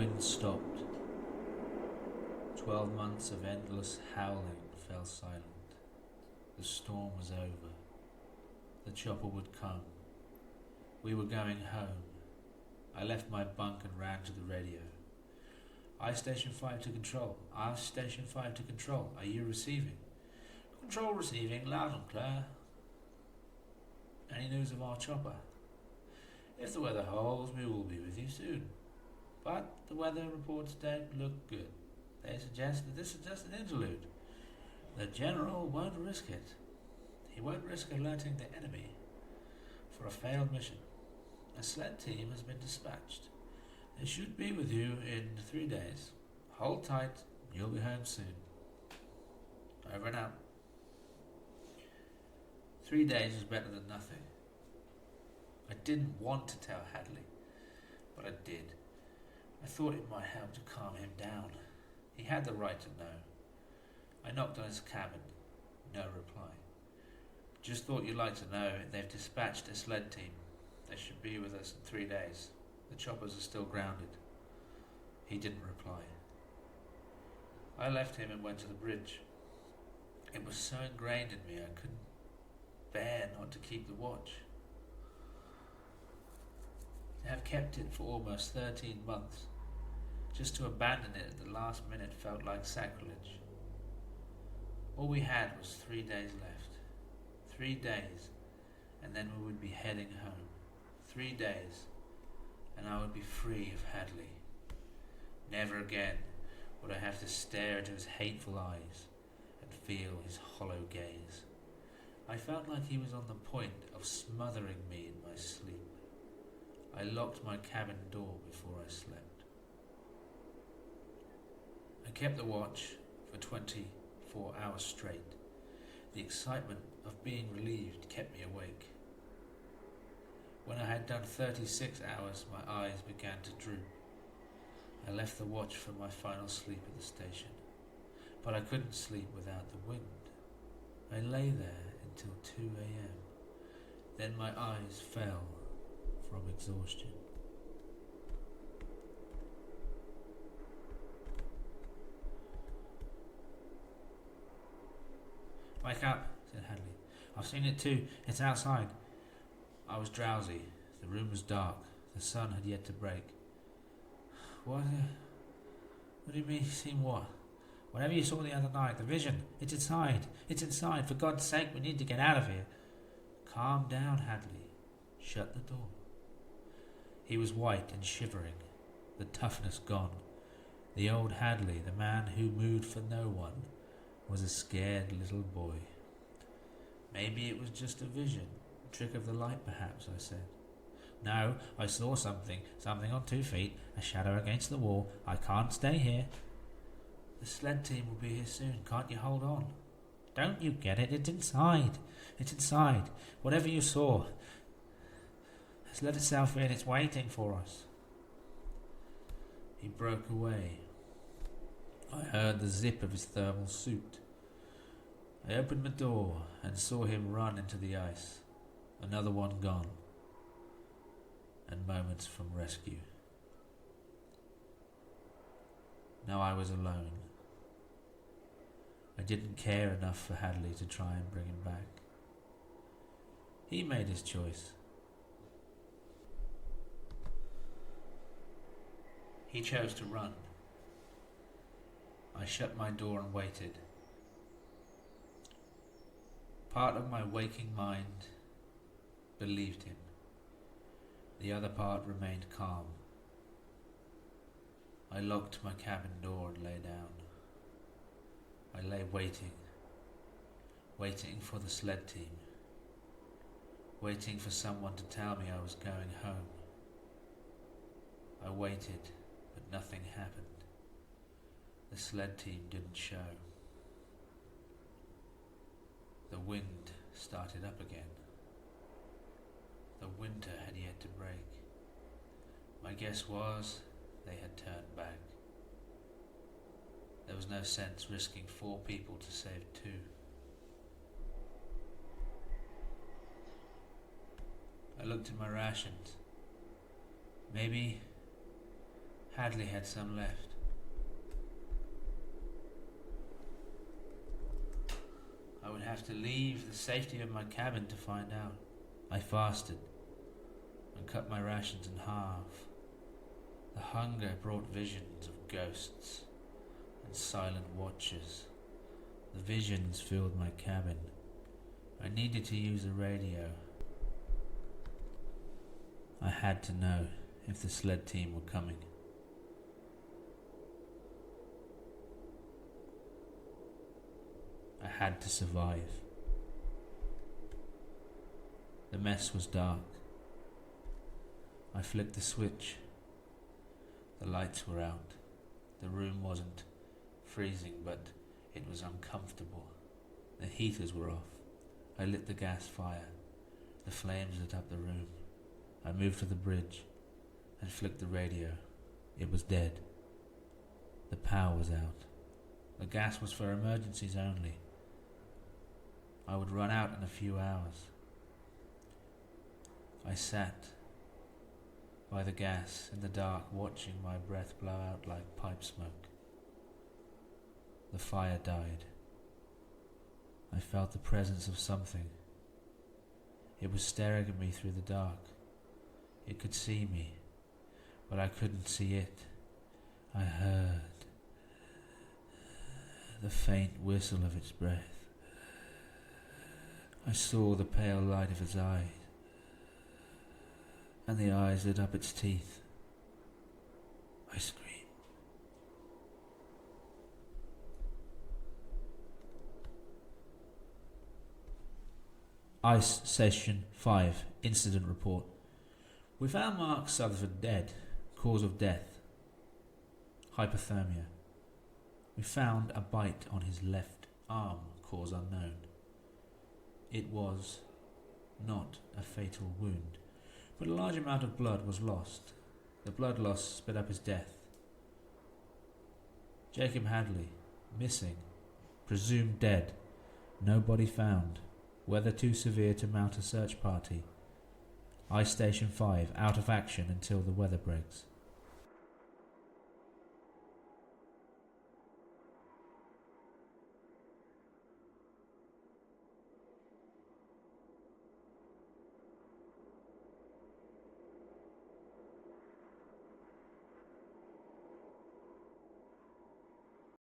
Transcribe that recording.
wind stopped. 12 months of endless howling fell silent. The storm was over. The chopper would come. We were going home. I left my bunk and ran to the radio. I Station 5 to control. I Station 5 to control. Are you receiving? Control receiving, loud and clear. Any news of our chopper? If the weather holds, we will be with you soon. But the weather reports don't look good. They suggest that this is just an interlude. The General won't risk it. He won't risk alerting the enemy for a failed mission. A sled team has been dispatched. They should be with you in 3 days. Hold tight, you'll be home soon. Over and out. 3 days was better than nothing. I didn't want to tell Hadley, but I did. I thought it might help to calm him down. He had the right to know. I knocked on his cabin. No reply. Just thought you'd like to know they've dispatched a sled team. They should be with us in 3 days. The choppers are still grounded. He didn't reply. I left him and went to the bridge. It was so ingrained in me I couldn't bear not to keep the watch. To have kept it for almost 13 months, just to abandon it at the last minute felt like sacrilege. All we had was 3 days left. 3 days, and then we would be heading home. 3 days, and I would be free of Hadley. Never again would I have to stare into his hateful eyes and feel his hollow gaze. I felt like he was on the point of smothering me in my sleep. I locked my cabin door before I slept. I kept the watch for 24 hours straight. The excitement of being relieved kept me awake. When I had done 36 hours, my eyes began to droop. I left the watch for my final sleep at the station, but I couldn't sleep without the wind. I lay there until 2 a.m. Then my eyes fell from exhaustion. Wake up, said Hadley. I've seen it too. It's outside. I was drowsy. The room was dark. The sun had yet to break. What do you mean, seen what? Whatever you saw the other night, the vision. It's inside. It's inside. For God's sake, we need to get out of here. Calm down, Hadley. Shut the door. He was white and shivering, the toughness gone. The old Hadley, the man who moved for no one, was a scared little boy. Maybe it was just a vision, a trick of the light perhaps, I said. No, I saw something on 2 feet, a shadow against the wall. I can't stay here. The sled team will be here soon, can't you hold on? Don't you get it? It's inside. It's inside. Whatever you saw has let itself in. It's waiting for us. He broke away. I heard the zip of his thermal suit. I opened the door and saw him run into the ice. Another one gone. And moments from rescue. Now I was alone. I didn't care enough for Hadley to try and bring him back. He made his choice. He chose to run. I shut my door and waited. Part of my waking mind believed him. The other part remained calm. I locked my cabin door and lay down. I lay waiting for the sled team, waiting for someone to tell me I was going home. I waited, but nothing happened. The sled team didn't show. The wind started up again. The winter had yet to break. My guess was they had turned back. There was no sense risking 4 people to save 2. I looked at my rations. Maybe Hadley had some left. I would have to leave the safety of my cabin to find out. I fasted and cut my rations in half. The hunger brought visions of ghosts and silent watchers. The visions filled my cabin. I needed to use a radio. I had to know if the sled team were coming. I had to survive. The mess was dark. I flicked the switch. The lights were out. The room wasn't freezing, but it was uncomfortable. The heaters were off. I lit the gas fire. The flames lit up the room. I moved to the bridge and flicked the radio. It was dead. The power was out. The gas was for emergencies only. I would run out in a few hours. I sat by the gas in the dark, watching my breath blow out like pipe smoke. The fire died. I felt the presence of something. It was staring at me through the dark. It could see me, but I couldn't see it. I heard the faint whistle of its breath. I saw the pale light of its eyes, and the eyes lit up its teeth. I screamed. Ice Session 5, Incident Report. We found Mark Sutherford dead. Cause of death: hypothermia. We found a bite on his left arm. Cause unknown. It was not a fatal wound, but a large amount of blood was lost. The blood loss sped up his death. Jacob Hadley, missing, presumed dead, no body found, weather too severe to mount a search party. Ice Station 5, out of action until the weather breaks.